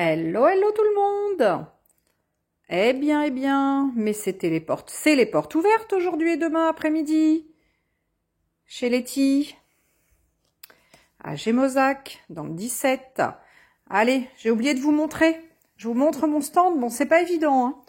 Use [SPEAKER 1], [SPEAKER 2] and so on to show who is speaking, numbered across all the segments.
[SPEAKER 1] Hello, hello tout le monde! Eh bien, mais c'est les portes ouvertes aujourd'hui et demain après-midi. Chez Letty, à Gémozac, dans le 17. Allez, j'ai oublié de vous montrer. Je vous montre mon stand. Bon, c'est pas évident hein,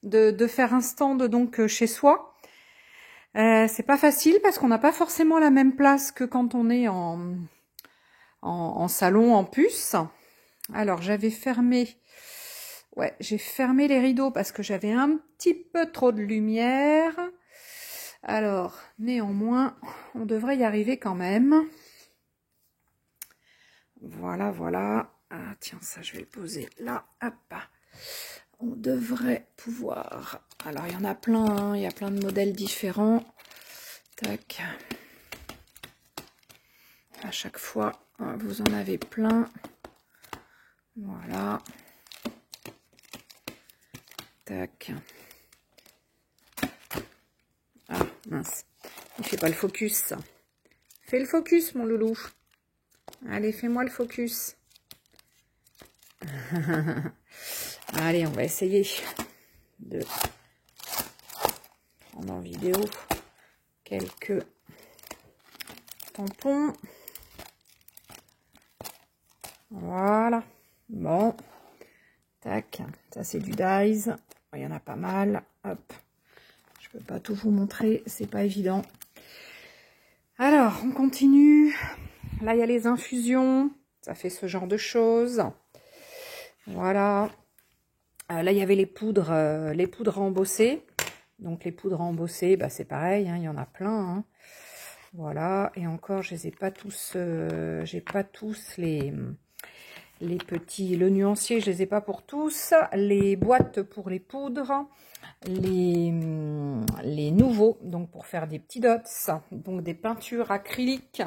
[SPEAKER 1] de faire un stand donc chez soi. C'est pas facile parce qu'on n'a pas forcément la même place que quand on est en salon en puce. Alors, j'avais fermé... Ouais, j'ai fermé les rideaux parce que j'avais un petit peu trop de lumière. Alors, néanmoins, on devrait y arriver quand même. Voilà, voilà. Ah, tiens, ça, je vais le poser là. Hop. On devrait pouvoir... Alors, il y en a plein, hein, il y a plein de modèles différents. Tac. À chaque fois, vous en avez plein. Voilà. Tac. Ah, mince. Il fait pas le focus. Fais le focus, mon loulou. Allez, fais-moi le focus. Allez, on va essayer de prendre en vidéo quelques tampons. Voilà. Bon. Tac. Ça, c'est du Dyes. Il y en a pas mal. Hop. Je peux pas tout vous montrer. C'est pas évident. Alors, on continue. Là, il y a les infusions. Ça fait ce genre de choses. Voilà. Là, il y avait les poudres à embosser. Donc, les poudres à embosser, bah, c'est pareil. Hein, il y en a plein. Hein. Voilà. Et encore, je les ai pas tous. J'ai pas tous les petits. Le nuancier, je les ai pas pour tous. Les boîtes pour les poudres. Les nouveaux, donc pour faire des petits dots. Donc, des peintures acryliques.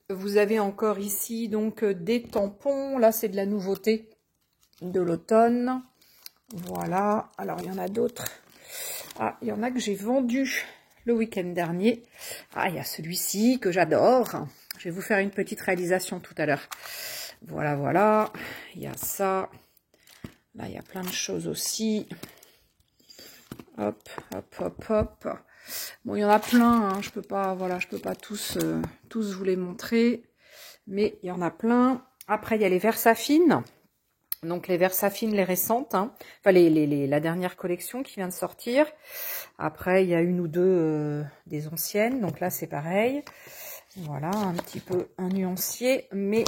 [SPEAKER 1] Vous avez encore ici donc des tampons. Là, c'est de la nouveauté de l'automne. Voilà. Alors, il y en a d'autres. Ah, il y en a que j'ai vendu le week-end dernier. Ah, il y a celui-ci que j'adore. Je vais vous faire une petite réalisation tout à l'heure. Voilà, voilà. Il y a ça. Là, il y a plein de choses aussi. Hop, hop, hop, hop. Bon, il y en a plein, hein. Je peux pas, voilà, je peux pas tous vous les montrer, mais il y en a plein. Après, il y a les Versafine. Donc les Versafine, les récentes, hein. Enfin la dernière collection qui vient de sortir. Après, il y a une ou deux des anciennes. Donc là, c'est pareil. Voilà, un petit peu un nuancier, mais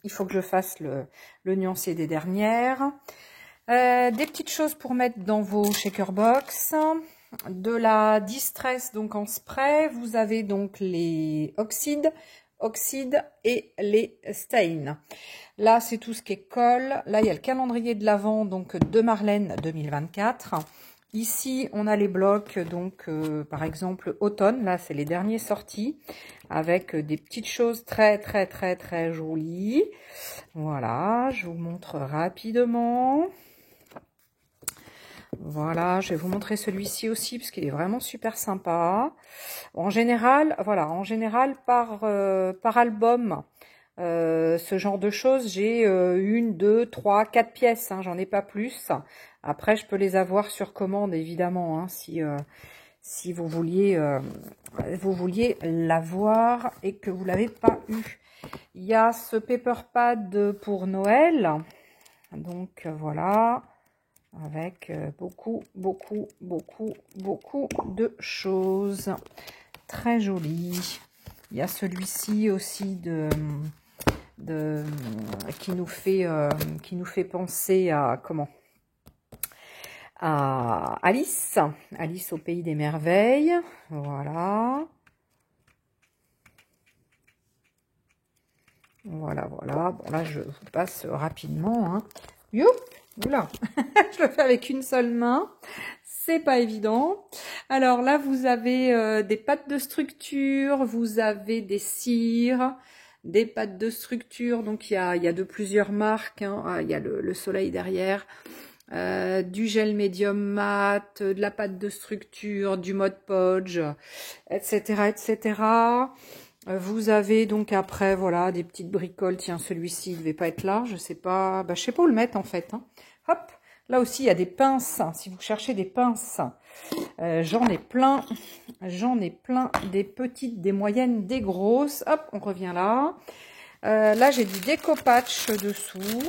[SPEAKER 1] il faut que je fasse le nuancier des dernières. Des petites choses pour mettre dans vos shaker box. De la Distress donc en spray. Vous avez donc les oxydes et les stains. Là, c'est tout ce qui est colle. Là, il y a le calendrier de l'Avent donc de Marlène 2024. Ici, on a les blocs, donc par exemple automne. Là, c'est les derniers sortis avec des petites choses très jolies. Voilà, je vous montre rapidement. Voilà, je vais vous montrer celui-ci aussi parce qu'il est vraiment super sympa. En général, voilà, par album, ce genre de choses, j'ai 1, 2, 3, 4 pièces, hein, j'en ai pas plus. Après, je peux les avoir sur commande, évidemment, hein, si vous vouliez l'avoir et que vous l'avez pas eu. Il y a ce paper pad pour Noël, donc voilà. Avec beaucoup de choses très jolies. Il y a celui-ci aussi qui nous fait penser à comment? À Alice au pays des merveilles. Voilà. Voilà. Bon là je vous passe rapidement. Hein. Youp! Oula, je le fais avec une seule main, c'est pas évident. Alors là, vous avez des pâtes de structure, vous avez des cires, des pâtes de structure, donc il y a de plusieurs marques, hein. Ah, il y a le soleil derrière, du gel médium mat, de la pâte de structure, du Mod Podge, etc., etc. Vous avez donc après, voilà, des petites bricoles. Tiens, celui-ci, il ne devait pas être là. Je sais pas, je sais pas où le mettre en fait. Hein. Hop, là aussi, il y a des pinces. Si vous cherchez des pinces, j'en ai plein. J'en ai plein, des petites, des moyennes, des grosses. Hop, on revient là. Là, j'ai du découpage dessous.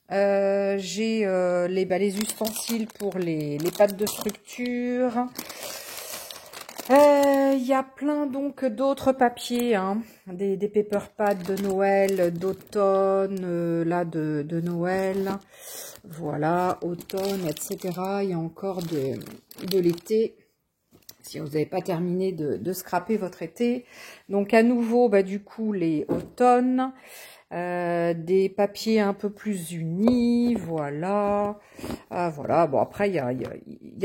[SPEAKER 1] J'ai les ustensiles pour les pattes de structure. Il y a plein donc d'autres papiers, hein, des paper pads de Noël, d'automne, là de Noël, voilà, automne, etc. Il y a encore de l'été, si vous n'avez pas terminé de scraper votre été. Donc à nouveau, du coup, les automnes. Des papiers un peu plus unis, voilà. Voilà, bon après il y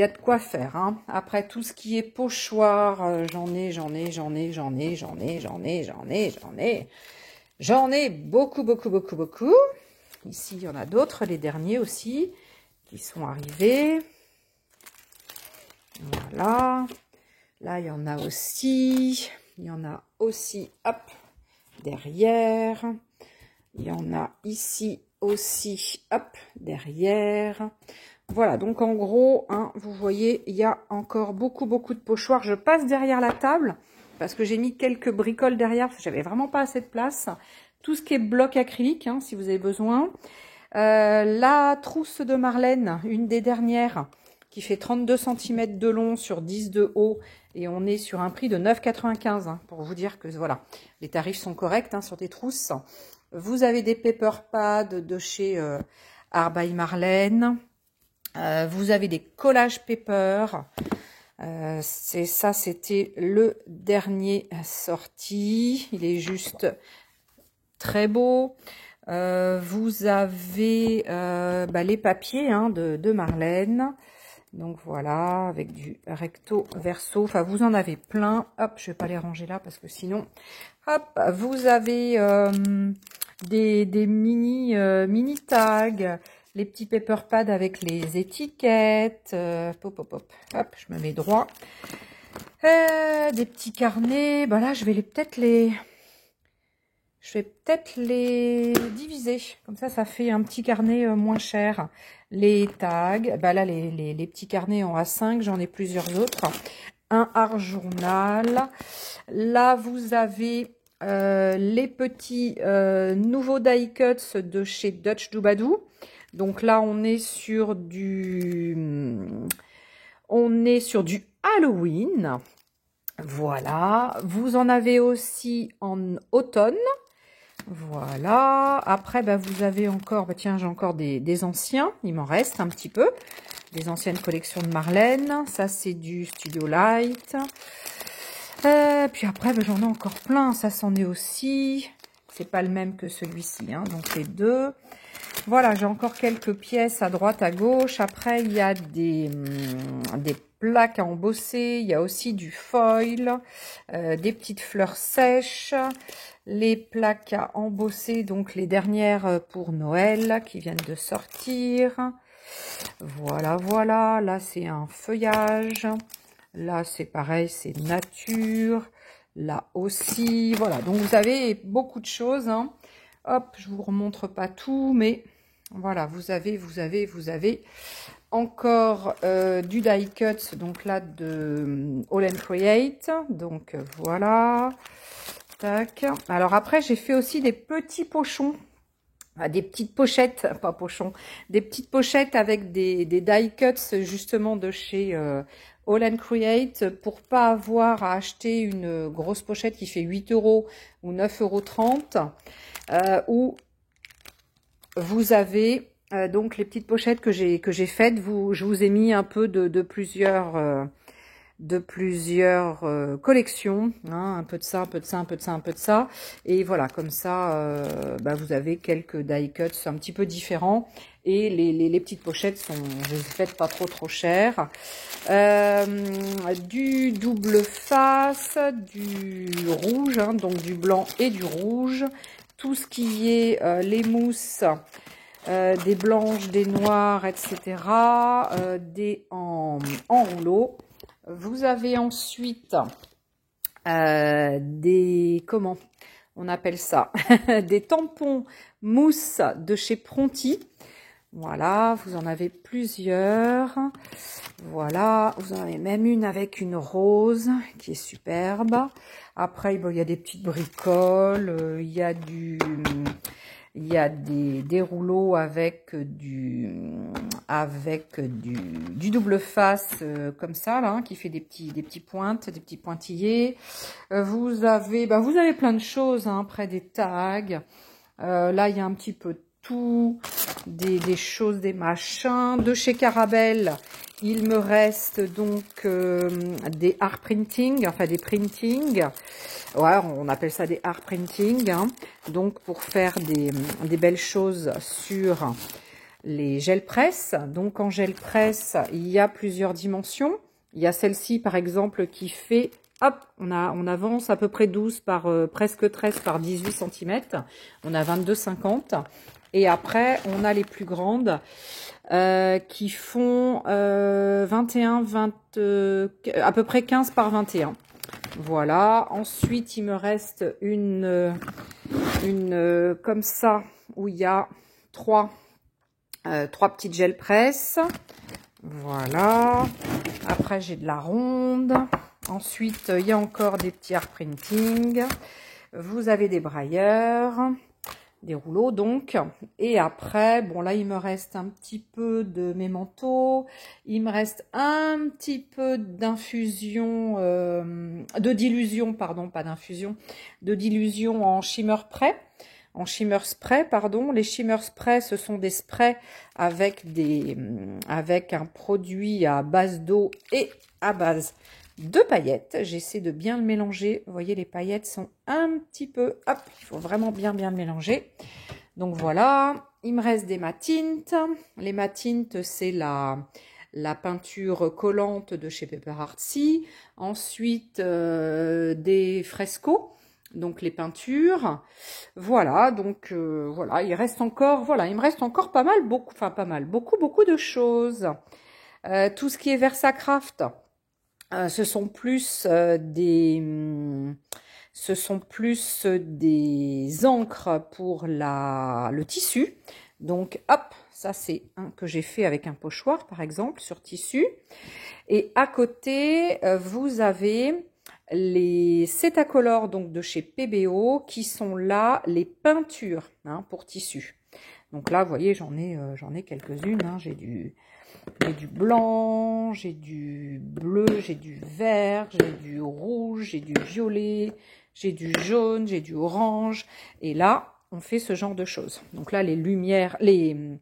[SPEAKER 1] a de quoi faire. Hein. Après tout ce qui est pochoir, j'en ai beaucoup. Ici il y en a d'autres, les derniers aussi, qui sont arrivés. Voilà. Là il y en a aussi, hop, derrière. Il y en a ici aussi, hop, derrière. Voilà, donc en gros, hein, vous voyez, il y a encore beaucoup de pochoirs. Je passe derrière la table parce que j'ai mis quelques bricoles derrière, parce que j'avais vraiment pas assez de place. Tout ce qui est bloc acrylique, hein, si vous avez besoin. La trousse de Marlène, une des dernières, qui fait 32 cm de long sur 10 de haut. Et on est sur un prix de 9,95 hein, pour vous dire que voilà, les tarifs sont corrects hein, sur des trousses. Vous avez des paper pads de chez Art by Marlène. Vous avez des collages paper. C'était le dernier sorti. Il est juste très beau. Vous avez les papiers hein, de Marlène. Donc voilà, avec du recto verso. Enfin, vous en avez plein. Hop, je vais pas les ranger là parce que sinon... Hop, vous avez des mini tags, les petits paper pads avec les étiquettes. Hop, je me mets droit. Des petits carnets. Là, je vais peut-être les diviser. Comme ça fait un petit carnet moins cher. Les tags. Là, les petits carnets en A5. J'en ai plusieurs autres. Un art journal. Là, vous avez les petits nouveaux die cuts de chez Dutch Doobadoo. Donc là, on est sur du Halloween. Voilà. Vous en avez aussi en automne. Voilà. Après, vous avez encore, tiens, j'ai encore des anciens. Il m'en reste un petit peu. Des anciennes collections de Marlène. Ça, c'est du Studio Light. Puis après, j'en ai encore plein. Ça, c'en est aussi. C'est pas le même que celui-ci, hein, donc les deux. Voilà, j'ai encore quelques pièces à droite, à gauche. Après, il y a des plaques à embosser. Il y a aussi du foil, des petites fleurs sèches. Les plaques à embosser, donc les dernières pour Noël qui viennent de sortir. Voilà. Là, c'est un feuillage. Là, c'est pareil, c'est nature. Là aussi, voilà. Donc, vous avez beaucoup de choses. Hein. Hop, je vous remontre pas tout, mais voilà, vous avez encore du die cuts, donc là, de All and Create. Donc, voilà. Tac. Alors, après, j'ai fait aussi des petits pochons. Des petites pochettes, pas pochons, des petites pochettes avec des die cuts justement de chez All and Create pour pas avoir à acheter une grosse pochette qui fait 8 € ou 9,30 €. Où vous avez donc les petites pochettes que j'ai faites. Je vous ai mis un peu de plusieurs collections, hein, un peu de ça, un peu de ça, un peu de ça, un peu de ça, et voilà, comme ça, vous avez quelques die cuts un petit peu différents, et les petites pochettes sont, je les ai faites pas trop chères, du double face, du rouge, hein, donc du blanc et du rouge, tout ce qui est les mousses, des blanches, des noires, etc., des en rouleau. Vous avez ensuite comment on appelle ça? Des tampons mousse de chez Pronti. Voilà, vous en avez plusieurs. Voilà, vous en avez même une avec une rose qui est superbe. Après, bon, il y a des petites bricoles, il y a des rouleaux avec du double face comme ça là, hein, qui fait des petits pointes, des petits pointillés. Vous avez plein de choses, hein, après des tags. Là, il y a un petit peu tout, des choses, des machins. De chez Carabelle, il me reste donc des art printing, enfin des printing. Ouais, on appelle ça des art printing, hein. Donc pour faire des belles choses sur les gel press. Donc en gel press, il y a plusieurs dimensions. Il y a celle-ci par exemple qui fait, hop, on avance à peu près 12 par presque 13 par 18 cm. On a 22,50. Et après, on a les plus grandes qui font 21, 20, à peu près 15 par 21. Voilà. Ensuite, il me reste une comme ça où il y a trois petites gel press. Voilà. Après, j'ai de la ronde. Ensuite, il y a encore des petits art printing. Vous avez des brailleurs, des rouleaux donc. Et après, bon là, il me reste un petit peu de mes manteaux. Il me reste un petit peu d'infusion, de dilution, pardon, pas d'infusion, de dilution en shimmer spray. En shimmer spray, pardon. Les shimmer spray, ce sont des sprays avec un produit à base d'eau et à base de paillettes. J'essaie de bien le mélanger. Vous voyez, les paillettes sont un petit peu, hop, il faut vraiment bien le mélanger. Donc voilà, il me reste des matintes. Les matintes, c'est la peinture collante de chez Paper Artsy. Ensuite, des frescos. Donc les peintures, voilà, donc voilà, il me reste encore pas mal, beaucoup de choses. Tout ce qui est Versacraft, ce sont plus des encres pour le tissu. Donc hop, ça c'est un que j'ai fait avec un pochoir par exemple sur tissu. Et à côté, vous avez les Cetacolor donc de chez PBO qui sont là les peintures, hein, pour tissu. Donc là, vous voyez, j'en ai quelques-unes, hein. J'ai du blanc, j'ai du bleu, j'ai du vert, j'ai du rouge, j'ai du violet, j'ai du jaune, j'ai du orange. Et là, on fait ce genre de choses. Donc là, les lumières, les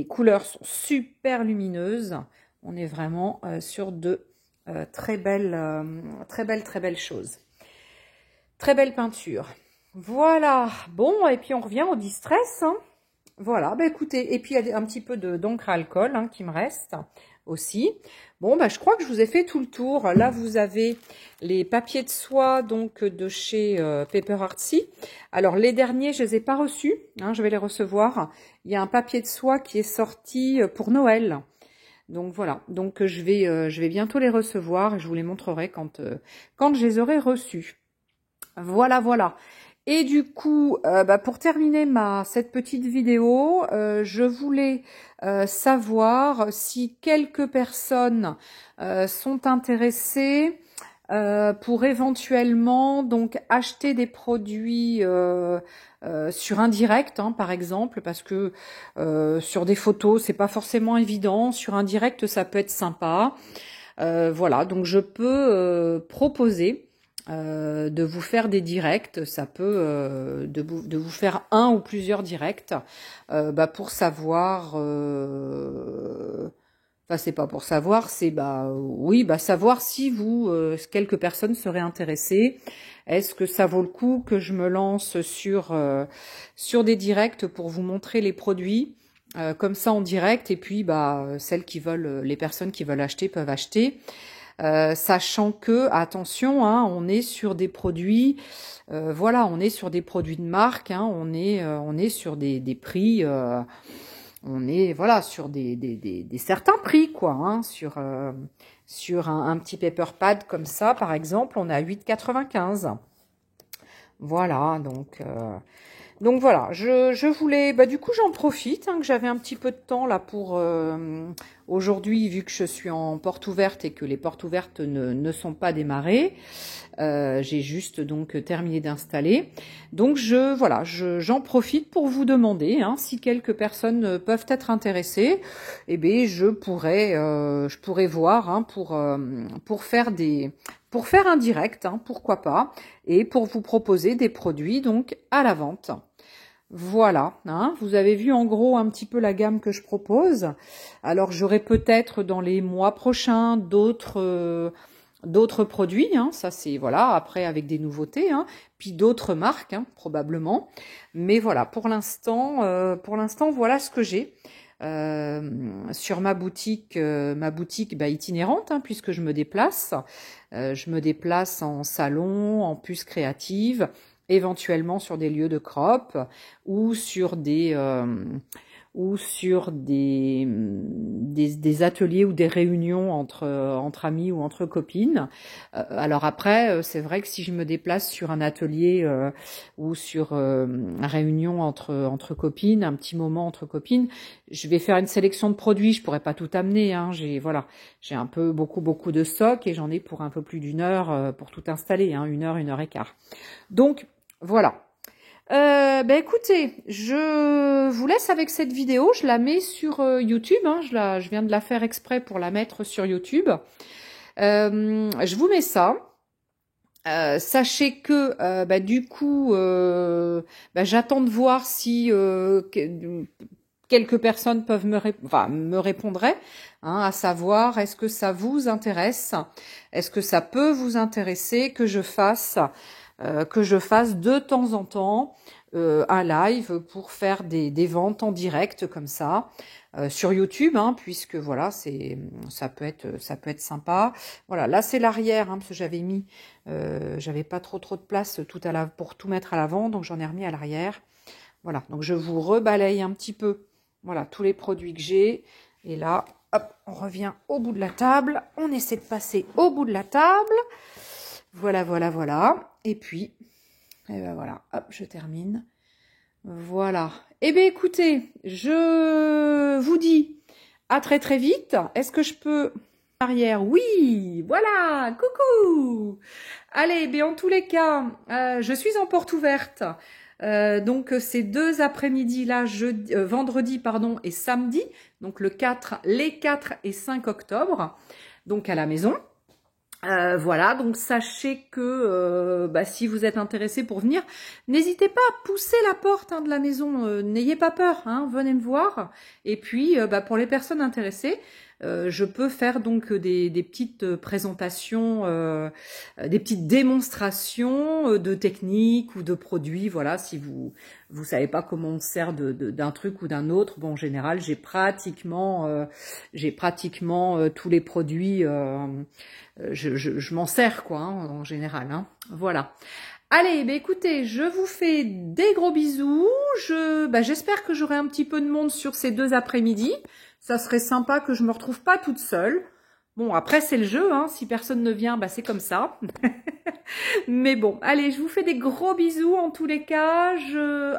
[SPEAKER 1] couleurs sont super lumineuses. On est vraiment sur de très belles choses. Très belle peinture. Voilà. Bon, et puis on revient au distress, hein. Voilà, bah écoutez, et puis il y a un petit peu d'encre à alcool, hein, qui me reste aussi. Bon, bah je crois que je vous ai fait tout le tour. Là, vous avez les papiers de soie donc de chez Paper Artsy. Alors les derniers, je les ai pas reçus, hein, je vais les recevoir. Il y a un papier de soie qui est sorti pour Noël. Donc voilà, donc je vais bientôt les recevoir et je vous les montrerai quand je les aurai reçus. Voilà, voilà. Et du coup, pour terminer cette petite vidéo, je voulais savoir si quelques personnes sont intéressées pour éventuellement donc acheter des produits sur un direct, hein, par exemple, parce que sur des photos, c'est pas forcément évident. Sur un direct, ça peut être sympa. Voilà, donc je peux proposer de vous faire des directs, ça peut de vous faire un ou plusieurs directs pour savoir, enfin c'est pas pour savoir, c'est savoir si quelques personnes seraient intéressées. Est-ce que ça vaut le coup que je me lance sur des directs pour vous montrer les produits comme ça en direct, et puis les personnes qui veulent acheter peuvent acheter. Sachant que, attention, hein, on est sur des produits, on est sur des produits de marque, hein, on est sur des prix, on est sur des certains prix, quoi, hein, sur Sur un petit paper pad comme ça, par exemple, on est à 8,95. Voilà, donc voilà, je voulais, du coup j'en profite, que j'avais un petit peu de temps là pour aujourd'hui, vu que je suis en porte ouverte et que les portes ouvertes ne sont pas démarrées. J'ai juste donc terminé d'installer. Donc j'en profite pour vous demander si quelques personnes peuvent être intéressées. Eh bien, je pourrais voir pour faire un direct, pourquoi pas, et pour vous proposer des produits donc à la vente. Voilà, vous avez vu en gros un petit peu la gamme que je propose. Alors j'aurai peut-être dans les mois prochains d'autres produits, ça c'est voilà, après avec des nouveautés, puis d'autres marques probablement. Mais voilà, pour l'instant voilà ce que j'ai sur ma boutique itinérante, puisque je me déplace en salon, en puce créative, éventuellement sur des lieux de crop ou sur des ateliers ou des réunions entre amis ou entre copines. Alors après, c'est vrai que si je me déplace sur un atelier ou sur une réunion entre copines, un petit moment entre copines, je vais faire une sélection de produits. Je pourrais pas tout amener. J'ai un peu beaucoup de stock et j'en ai pour un peu plus d'une heure pour tout installer, 1 heure et quart. Donc voilà. Écoutez, je vous laisse avec cette vidéo, je la mets sur YouTube, je viens de la faire exprès pour la mettre sur YouTube. Je vous mets ça. Sachez que du coup, j'attends de voir si quelques personnes peuvent me répondraient, à savoir est-ce que ça vous intéresse, est-ce que ça peut vous intéresser que je fasse de temps en temps un live pour faire des ventes en direct comme ça sur YouTube, puisque voilà, ça peut être sympa. Voilà, là c'est l'arrière, parce que j'avais pas trop de place pour tout mettre à l'avant, donc j'en ai remis à l'arrière. Voilà, donc je vous rebalaye un petit peu, voilà, tous les produits que j'ai. Et là, hop, on revient au bout de la table, on essaie de passer au bout de la table. Voilà. Et puis, voilà, hop, je termine. Voilà. Eh bien, écoutez, je vous dis à très vite. Est-ce que je peux... Arrière, oui, voilà, coucou. Allez, bien en tous les cas, je suis en porte ouverte. Donc, ces 2 après-midi là, vendredi et samedi, donc les 4 et 5 octobre, donc à la maison. Voilà, donc sachez que si vous êtes intéressé pour venir, n'hésitez pas à pousser la porte de la maison, n'ayez pas peur, venez me voir. Et puis, pour les personnes intéressées, je peux faire donc des petites présentations, des petites démonstrations de techniques ou de produits. Voilà, si vous savez pas comment on sert d'un truc ou d'un autre. Bon, en général, j'ai pratiquement tous les produits. Je m'en sers en général. Voilà. Allez, écoutez, je vous fais des gros bisous. J'espère que j'aurai un petit peu de monde sur ces 2 après-midi. Ça serait sympa que je me retrouve pas toute seule. Bon, après c'est le jeu, si personne ne vient, c'est comme ça. Mais bon, allez, je vous fais des gros bisous en tous les cas.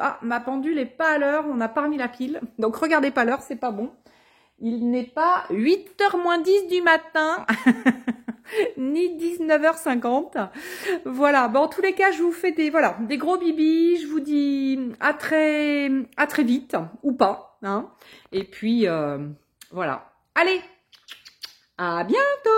[SPEAKER 1] Ah, ma pendule est pas à l'heure, on n'a pas remis la pile. Donc regardez pas l'heure, c'est pas bon. Il n'est pas 8h moins 10 du matin. Ni 19h50. Voilà, en tous les cas, je vous fais des gros bibis. Je vous dis à très vite, ou pas. Et puis, voilà. Allez, à bientôt!